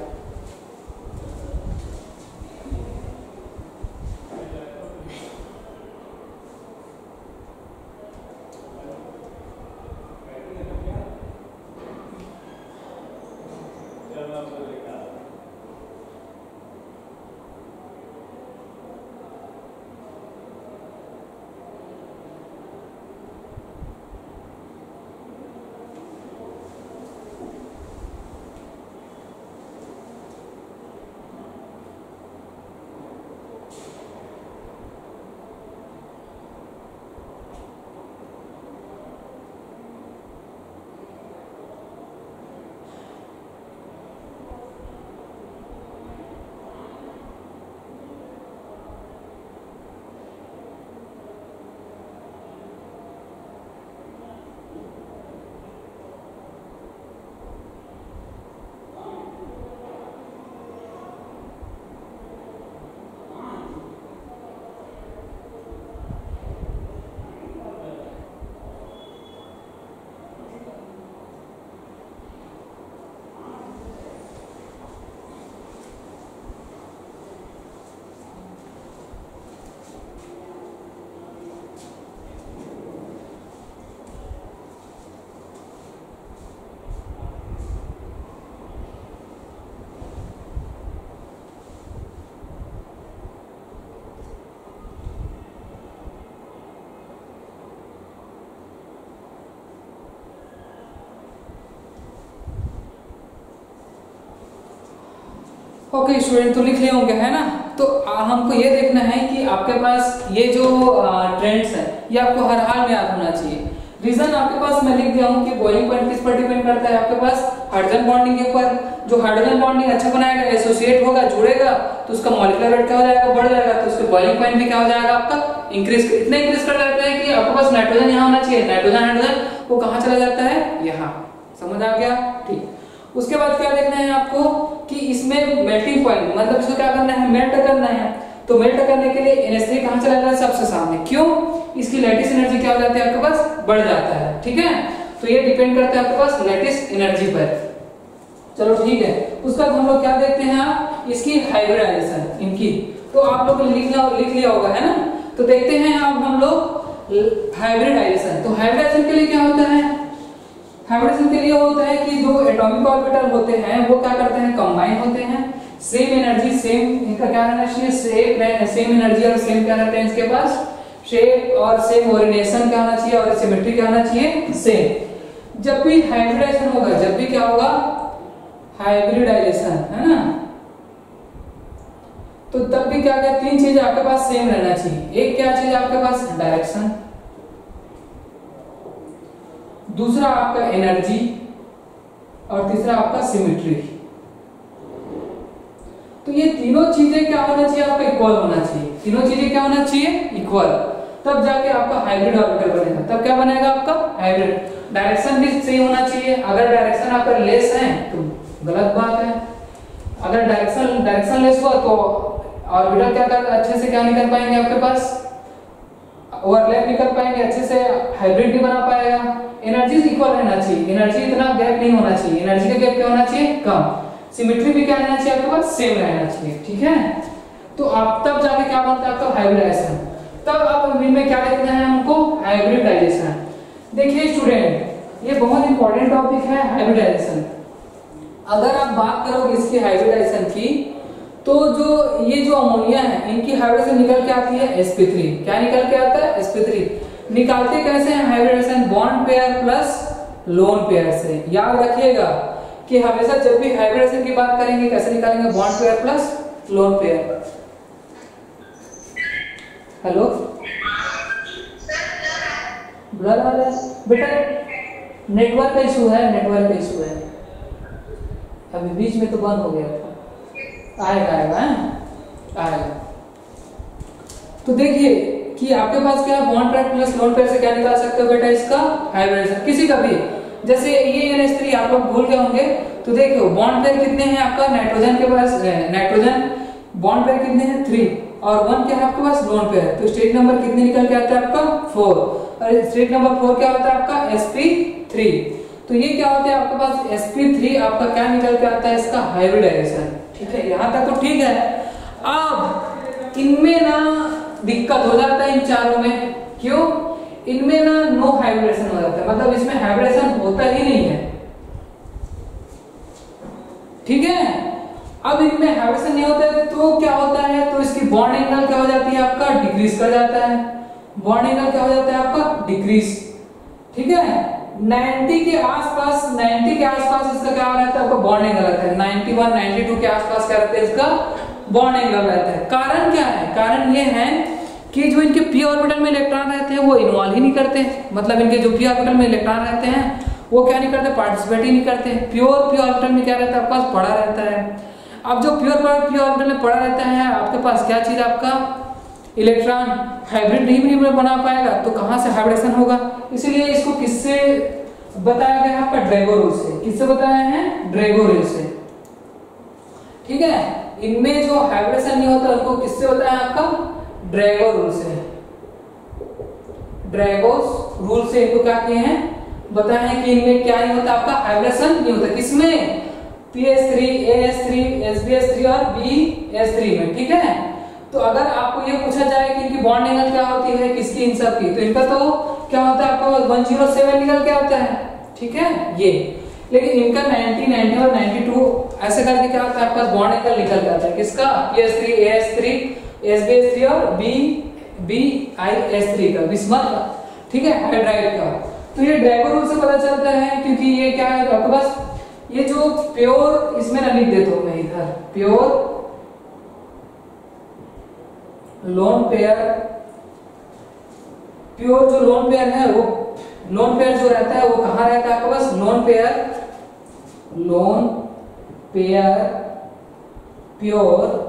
ओके स्टूडेंट, तो लिख लिए होंगे है ना। तो हमको ये देखना है कि आपके पास ये जो ट्रेंड्स है ये आपको हर हाल में याद होना चाहिए। रीजन आपके पास मैं लिख दिया हूँ कि बॉइलिंग पॉइंट किस पर डिपेंड करता है, आपके पास हाइड्रोजन बॉन्डिंग के ऊपर। जो हाइड्रोजन बॉन्डिंग अच्छा बनाएगा, एसोसिएट होगा, जुड़ेगा, तो उसका मॉलिक्यूलर वेट क्या हो जाएगा, बढ़ जाएगा, तो उसके बॉइलिंग पॉइंट भी क्या हो जाएगा आपका, इंक्रीज। इतना इंक्रीज कर जाता है कि आपके पास नाइट्रोजन यहाँ होना चाहिए, नाइट्रोजन हाइड्रोजन वो कहाँ चला जाता है, यहाँ। समझ आ गया? ठीक। उसके बाद क्या देखना है आपको कि इसमें मेल्टिंग पॉइंट, मतलब इसको क्या करना है, मेल्ट करना है। तो मेल्ट करने के लिए NH3 कहाँ चला जाता है, सबसे सामने। क्यों? इसकी लैटिस एनर्जी क्या हो जाती है आपके पास, बढ़ जाता है। ठीक है, तो ये डिपेंड करता है आपके पास लैटिस एनर्जी पर। चलो ठीक है। उसके बाद हम लोग क्या देखते हैं, आप इसकी हाइब्रिडाइजेशन इनकी, तो आप लोग लिख लिया होगा है ना। तो देखते हैं अब हम लोग हाइब्रिडाइजेशन। तो हाइब्रिडाइजेशन के लिए क्या होता है, हाइब्रिडेशन के लिए होता है कि जो एटॉमिक ऑर्बिटल होते हैं वो क्या करते हैं, कंबाइन होते हैं। सेम एनर्जी, सेम इनका क्या रहना चाहिए, सेम एनर्जी और सेम क्या रहते हैं इसके पास, शेप और सेम ओरिएंटेशन क्या होना चाहिए और सिमेट्री क्या होना चाहिए, सेम। जब भी हाइब्रिडाइजेशन होगा, जब भी क्या होगा, हाइब्रिडाइजेशन है ना, तो तब भी क्या क्या तीन चीज आपके पास सेम रहना चाहिए। एक क्या चीज आपके पास, डायरेक्शन, दूसरा आपका एनर्जी, और तीसरा आपका सिमेट्री। तो ये तीनों चीजें क्या होना चाहिए, आपका इक्वल होना चाहिए। तीनों चीजें क्या होना चाहिए, इक्वल। तब जाके आपका हाइब्रिड ऑर्बिटल बनेगा। तब क्या बनेगा आपका हाइब्रिड। डायरेक्शन भी सही होना चाहिए। अगर डायरेक्शन आपका लेस है तो गलत बात है। अगर डायरेक्शन लेस हुआ तो ऑर्बिटल क्या कर अच्छे से क्या नहीं कर पाएंगे, आपके पास ओवरलैप नहीं कर पाएंगे, अच्छे से हाइब्रिड नहीं बना पाएगा। एनर्जी इक्वल रहना चाहिए, एनर्जी इतना गैप नहीं होना चाहिए, एनर्जी का गैप क्या होना चाहिए, कम। सिमेट्री भी क्या रहना चाहिए आपके पास, सेम रहना चाहिए। ठीक है, तो आप तब जाके क्या बनता है आपका हाइब्रिडाइजेशन। तब अब इनमें क्या देखना है हमको, हाइब्रिडाइजेशन। देखिए स्टूडेंट, ये बहुत इंपॉर्टेंट टॉपिक है हाइब्रिडाइजेशन। अगर आप बात करोगे इसकी हाइब्रिडाइजेशन की, तो जो ये जो अमोनिया है इनकी हाइब्रिडेशन निकल के आती है sp3। क्या निकल के आता है, sp3। निकालते कैसे हैं hybridisation, bond pair plus lone pair से। याद रखिएगा कि हमेशा जब भी हाइब्रिडेशन की बात करेंगे कैसे निकालेंगे, bond pair plus lone pair. Hello, blur आ रहा है बेटा, नेटवर्क का इशू है, नेटवर्क का इशू है। अभी बीच में तो बंद हो गया था, आएगा। तो देखिए कि आपके पास क्या bond pair plus lone pair से क्या निकाल सकते हो बेटा, इसका हाइब्रिडेशन किसी का भी। जैसे ये NH3 आप लोग भूल गए होंगे, तो देखो बॉन्ड पेयर कितने हैं आपका, नाइट्रोजन के पास, नाइट्रोजन बॉन्ड पेयर कितने हैं 3, और 1 क्या है आपके पास, लोन पेयर। तो स्टेट नंबर कितने निकल के आता है आपका 4, और स्टेट नंबर 4 क्या होता है आपका sp3। तो ये क्या होता है आपके पास sp3 आपका क्या निकल के आता है, इसका हाइब्रिडाइजेशन। ठीक है, यहाँ तक तो ठीक है। अब इनमें ना दिक्कत हो जाता है इन चारों में। क्यों? इनमें ना नो हाइब्रिडेशन हो जाता है, मतलब इसमें हाइब्रिडेशन होता ही नहीं है। ठीक है, अब इनमें हाइब्रिडेशन नहीं होता है तो क्या होता है, तो इसकी बॉन्ड एंगल क्या हो जाती है आपका, डिक्रीज कर जाता है। बॉन्ड एंगल क्या हो जाता है आपका, डिक्रीज। ठीक है, 90 के आसपास इसका क्या रहता है आपका बॉन्ड एंगल रहता है। 91 92 के आसपास क्या रहता है इसका बॉन्ड एंगल रहता है। कारण क्या है, कारण ये है कि जो इनके p ऑर्बिटल में इलेक्ट्रॉन रहते हैं वो इन्वॉल्व ही नहीं करते, मतलब इनके जो p ऑर्बिटल में इलेक्ट्रॉन रहते हैं वो क्या नहीं करते, पार्टिसिपेट ही नहीं करते। प्योर p ऑर्बिटल में क्या रहता है आपके पास, पड़ा रहता है। अब जो प्योर p ऑर्बिटल में पड़ा रहता है आपके पास क्या चीज, आपका इलेक्ट्रॉन हाइब्रिड नहीं बना पाएगा, तो कहां से हाइब्रिडेशन होगा। इसलिए इसको किससे बताया गया आपका, ड्रैगो रूल से। किससे बताया है, ड्रैगो रूल से। ठीक है, इनमें जो हाइब्रिडेशन नहीं होता उनको किससे होता है आपका, ड्रैगो रूल से। ड्रैगो रूल से इनको क्या किए हैं, बताया है कि इनमें क्या नहीं होता आपका, हाइब्रिडेशन नहीं होता। किसमें, PS3 AS3 SbS3 और BS3 में। ठीक है, तो अगर आपको ये पूछा जाए कि इनकी बॉन्ड एंगल क्या होती है, किसकी, इन सब की, तो इनका तो क्या होता है आपका 107 निकल के आता है। ठीक है ये, लेकिन इनका 90 91 92 ऐसे करके क्या होता है आपका बॉन्ड एंगल निकल के आता है। किसका, PS3 AS3 SbS3 और BIS3 का, बिस्मथ का। ठीक है, हाइड्राइड का। तो ये ड्रैगो रूल से पता चलता है, क्योंकि ये क्या है आपके पास ये जो प्योर इसमें ना लिख देता हूं मैं इधर, प्योर लोन पेयर, प्योर जो लोन पेयर है वो, लोन पेयर जो रहता है वो कहां रहता है आपके पास, lone pair pure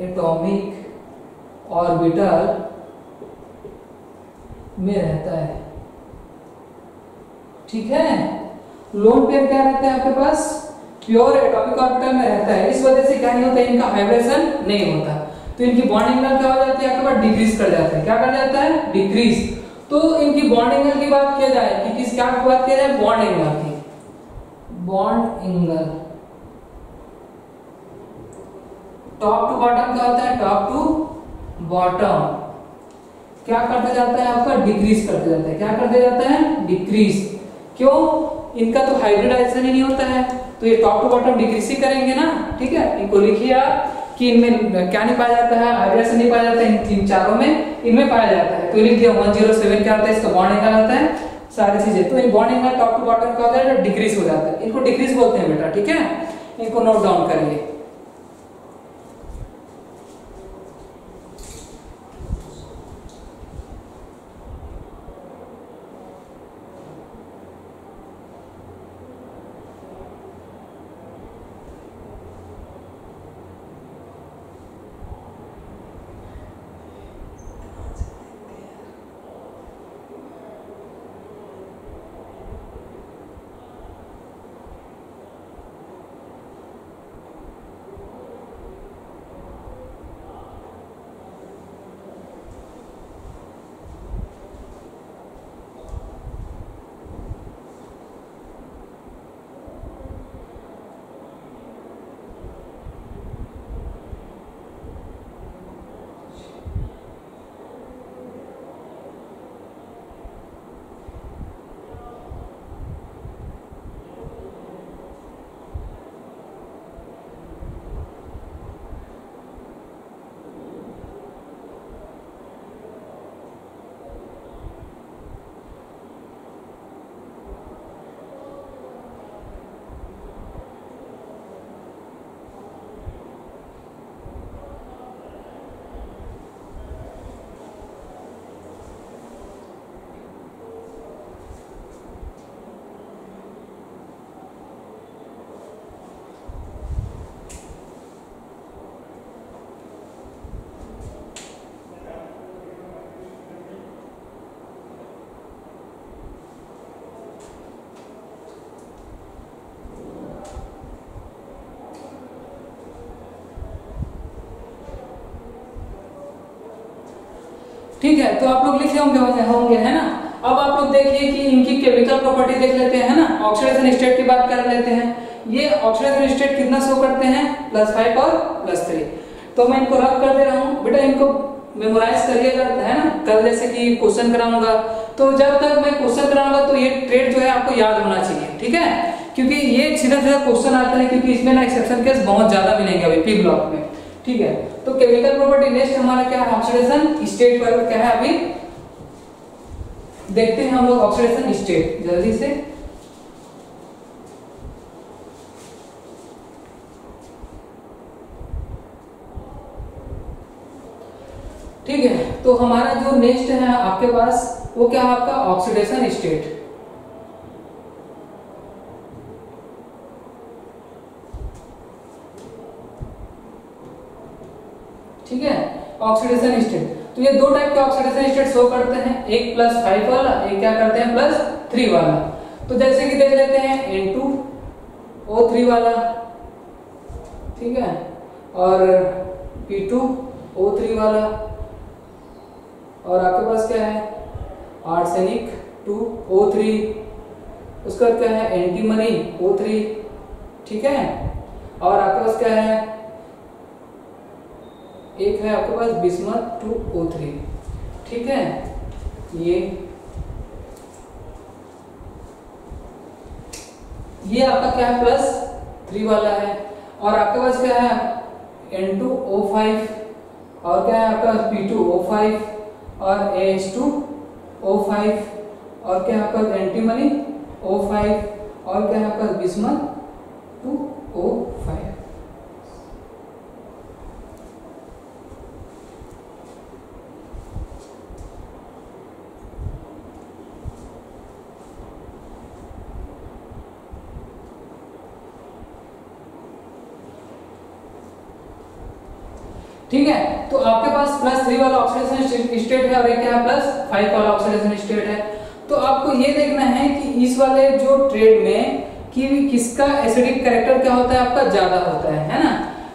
atomic orbital में रहता है। ठीक है, लोन पेयर क्या रहता है आपके पास, प्योर एटॉमिक ऑर्बिटल में रहता है। इस वजह से क्या नहीं होता, इनका हाइब्रेशन नहीं होता, तो इनकी बॉन्ड एंगल क्या हो जाती है आपके पास, डिक्रीज कर जाता है। क्या कर जाता है, डिक्रीज। तो इनकी बॉन्ड एंगल की बात किया जाए कि किस क्या की बात किया जाए, बॉन्ड एंगल की, bond angle top to bottom क्या होता है, टॉप टू बॉटम क्या करता जाता है आपका, डिक्रीज करते जाता है। क्या करते जाता है, डिक्रीज। क्यों, इनका तो हाइब्रिडाइजेशन ही नहीं होता है, तो ये टॉप टू बॉटम डिक्रीज ही करेंगे ना। ठीक है, इनको लिखिए आप कि इनमें क्या नहीं पाया जाता है, हाइब्रिडाइजेशन नहीं पाया जाता है, इन तीन चारों में इनमें पाया जाता है। तो लिख दिया 107 क्या होता है, इसका बॉन्ड एंगल आता है, सारी चीजें। तो इन bond angle top to bottom क्या होता है, डिक्रीज हो जाता है। इनको डिक्रीज बोलते हैं बेटा। ठीक है, इनको नोट डाउन करिए। ठीक है, तो आप लोग लिखे होंगे है ना। अब आप लोग देखिए कि इनकी केमिकल प्रॉपर्टी देख लेते हैं, है ना। ऑक्सीडेशन स्टेट की बात कर लेते हैं। ये ऑक्सीडेशन स्टेट कितना शो करते हैं, +5 और +3। तो मैं इनको रख कर दे रहा हूँ बेटा, इनको मेमोराइज करिएगा, है ना। कल जैसे कि क्वेश्चन कराऊंगा, तो जब तक मैं क्वेश्चन कराऊंगा तो ये ट्रेड जो है आपको याद होना चाहिए। ठीक है, क्योंकि ये सीधा सीधा क्वेश्चन आता है, क्योंकि इसमें ना एक्सेप्शन केस बहुत ज्यादा मिलेंगे अभी पी ब्लॉक में। ठीक है, तो केमिकल प्रॉपर्टी नेक्स्ट हमारा क्या है, ऑक्सीडेशन स्टेट पर क्या है अभी देखते हैं हम लोग। ऑक्सीडेशन स्टेट जल्दी से, ठीक है। तो हमारा जो नेक्स्ट है आपके पास वो क्या है आपका, ऑक्सीडेशन स्टेट। ठीक है, ऑक्सीडेशन स्टेट। तो ये दो टाइप के ऑक्सीडेशन स्टेट शो करते हैं, एक +5 वाला, एक क्या करते हैं +3 वाला। तो जैसे कि देख लेते हैं N2O3 वाला, ठीक है, और P2O3 वाला, और आपके पास क्या है आर्सेनिक 2O3, उसका क्या है एंटीमनी O3। ठीक है, और आपके पास क्या है, एक है आपके पास बिस्मथ 2O3। ठीक है, ये आपका क्या है +3 वाला है। और आपके पास क्या है N2O5 और क्या है आपका P2O5 और AH2O5 और क्या है आपका एंटीमनी O5 और क्या है आपका बिस्मथ 2O5। ठीक है, तो आपके पास +3 वाला ऑक्सीडेशन स्टेट है और एक क्या है +5 वाला ऑक्सीडेशन स्टेट है। तो आपको ये देखना है कि इस वाले जो ट्रेड में कि किसका एसिडिक कैरेक्टर क्या होता है आपका ज्यादा होता है ना।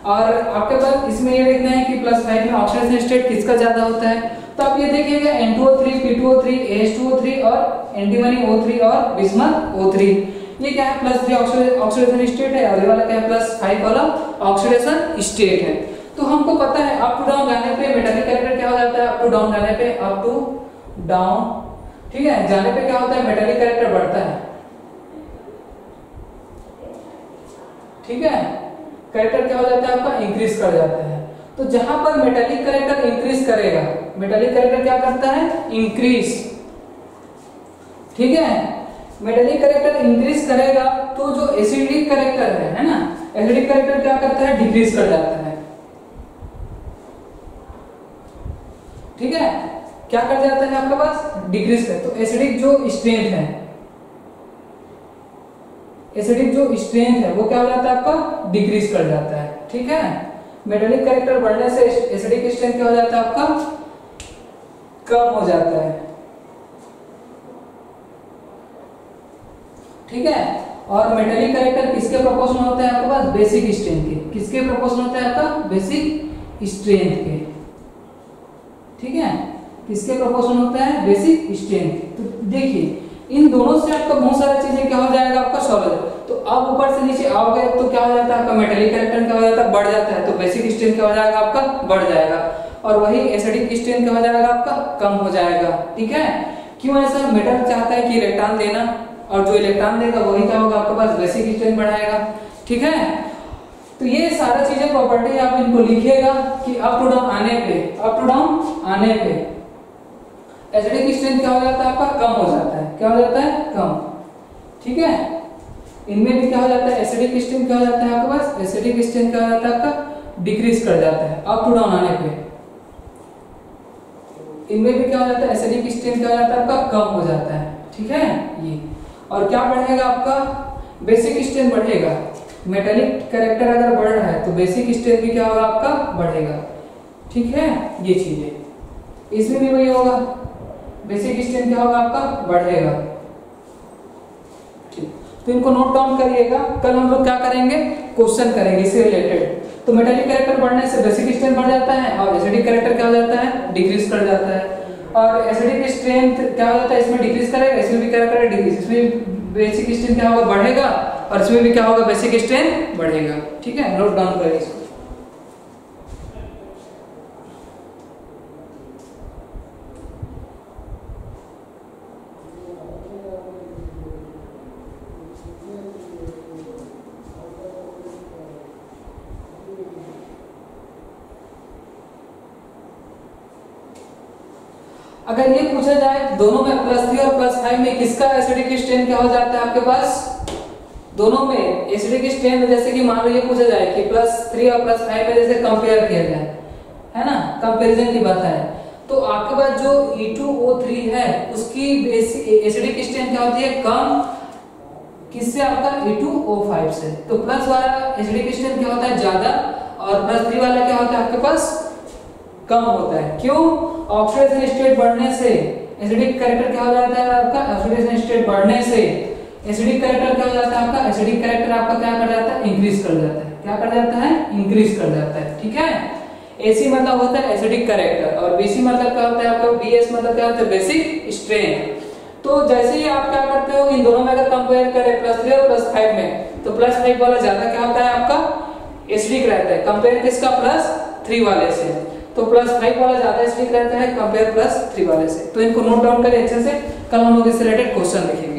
और आपके पास इसमें ये देखना है कि +5 में ऑक्सीडेशन स्टेट किसका ज्यादा होता है। तो आप ये देखिएगा N2O3, P2O3, AH2O3 और एंटीमनी O3 और बिस्मथ O3, ये क्या है +3 ऑक्सीडेशन स्टेट है और ये वाला क्या है +5 वाला ऑक्सीडेशन स्टेट है। तो हमको पता है अप टू डाउन जाने पे मेटालिक कैरेक्टर क्या हो जाता है, अप टू डाउन जाने पे अप टू डाउन, ठीक है, जाने पे क्या होता है मेटालिक कैरेक्टर बढ़ता है। ठीक है, कैरेक्टर क्या हो जाता है आपका इंक्रीज कर जाता है। तो जहां पर मेटालिक कैरेक्टर इंक्रीज करेगा, मेटालिक कैरेक्टर क्या करता है इंक्रीज, ठीक है, मेटालिक कैरेक्टर इंक्रीज करेगा तो जो एसिडिक कैरेक्टर है ना, एसिडिक कैरेक्टर क्या करता है डिक्रीज कर जाता है। ठीक है, क्या कर जाता है आपके पास डिक्रीज कर। तो एसिडिक जो स्ट्रेंथ है, एसिडिक जो स्ट्रेंथ है वो क्या हो जाता है आपका डिक्रीज कर जाता है। ठीक है, मेटालिक कैरेक्टर बढ़ने से एसिडिक स्ट्रेंथ क्या हो जाता है आपका कम हो जाता है। ठीक है, और मेटालिक कैरेक्टर किसके प्रोपोर्शनल होता है आपके पास बेसिक स्ट्रेंथ के। किसके प्रोपोर्शनल होता है आपका बेसिक स्ट्रेंथ के। ठीक है, किसके प्रोपोर्शनल होता है बेसिक स्ट्रेंथ। तो देखिए इन दोनों से आपका बहुत सारी चीजें क्या हो जाएगा आपका सॉल्व हो जाएगा। तो अब ऊपर से नीचे आओगे तो क्या हो जाता है आपका मेटालिक कैरेक्टर क्या हो जाता है बढ़ जाता है, तो बेसिक स्ट्रेंथ क्या हो जाएगा आपका बढ़ जाएगा और वही एसिडिक स्ट्रेंथ क्या हो जाएगा आपका कम हो जाएगा। ठीक है, क्यों ऐसा, मेटल चाहता है कि इलेक्ट्रॉन देना और जो इलेक्ट्रॉन देगा वही क्या होगा आपके पास बेसिक स्ट्रेंथ बढ़ाएगा। ठीक है, तो ये सारा चीजें प्रॉपर्टी आप इनको लिखिएगा कि अप टू डाउन आने पे, अप टू डाउन आने पे एसिडिक स्ट्रेंथ क्या हो जाता है आपका कम हो जाता है। क्या हो जाता है कम। ठीक है, इनमें भी क्या हो जाता है एसिडिक स्ट्रेंथ क्या हो जाता है आपके पास एसिडिक स्ट्रेंथ क्या हो जाता है आपका डिक्रीज कर जाता है अप टू डाउन आने पे। इनमें भी क्या हो जाता है एसिडिक स्ट्रेंथ क्या हो जाता है आपका कम हो जाता है। ठीक है, ये और क्या बढ़ेगा आपका बेसिक स्ट्रेंथ बढ़ेगा। मेटालिक कैरेक्टर अगर बढ़ रहा है तो बेसिक स्ट्रेंथ भी क्या होगा आपका बढ़ेगा। ठीक है, ये चीजें इसमें भी वही होगा, बेसिक स्ट्रेंथ क्या होगा आपका बढ़ेगा। ठीक, तो इनको नोट डाउन करिएगा, कल हम लोग क्या करेंगे क्वेश्चन करेंगे इससे रिलेटेड। तो मेटालिक कैरेक्टर बढ़ने से बेसिक स्ट्रेंथ बढ़ जाता है और एसिडिक कैरेक्टर क्या हो जाता है डिक्रीज कर जाता है। और एसिडिक स्ट्रेंथ क्या हो जाता है इसमें डिक्रीज करेगा, इसमें भी क्या करेगा डिक्रीज, इसमें बेसिक स्ट्रेंथ क्या होगा बढ़ेगा और इसमें भी क्या होगा बेसिक स्ट्रेंथ बढ़ेगा। ठीक है, नोट डाउन करिए इसको। अगर ये पूछा जाए दोनों में +3 और +5 में किसका एसिडिक स्ट्रेंथ क्या हो जाता है आपके पास, दोनों में एसिडिक स्ट्रेंथ, जैसे कि मान लो ये पूछा जाए कि +3 और +5 में जैसे कंपेयर किया जाए, है ना, कंपैरिजन की बात है, तो आपके पास जो E2O3 है उसकी एसिडिक स्ट्रेंथ क्या होती है कम, किससे आपका E2O5 से। तो प्लस वाला एसिडिक स्ट्रेंथ क्या होता है ज्यादा और +3 वाला क्या होता है आपके पास कम होता है। क्यों, ऑक्सीडेशन स्टेट बढ़ने से एसिडिक कैरेक्टर क्या हो जाता है आपका, ऑक्सीडेशन स्टेट बढ़ने से एसिडिक कैरेक्टर क्या हो जाता है आपका, एसिडिक कैरेक्टर आपका क्या कर जाता है इंक्रीज कर जाता है। क्या कर जाता है इंक्रीज कर जाता है। ठीक है, AC मतलब होता है एसिडिक कैरेक्टर और BC मतलब क्या होता है आपका, BS मतलब क्या होता है बेसिक स्ट्रेंथ। तो जैसे ही आप क्या करते हो इन दोनों में अगर कंपेयर करें +3 और +5 में, तो +5 वाला ज्यादा क्या होता है आपका एसिडिक रहता है कंपेयर किसका +3 वाले से। तो +5 वाला ज्यादा एसिडिक रहता है कंपेयर +3 वाले से। तो इनको नोट डाउन करें अच्छे से, कल हम लोग इससे रिलेटेड क्वेश्चन लिखेंगे।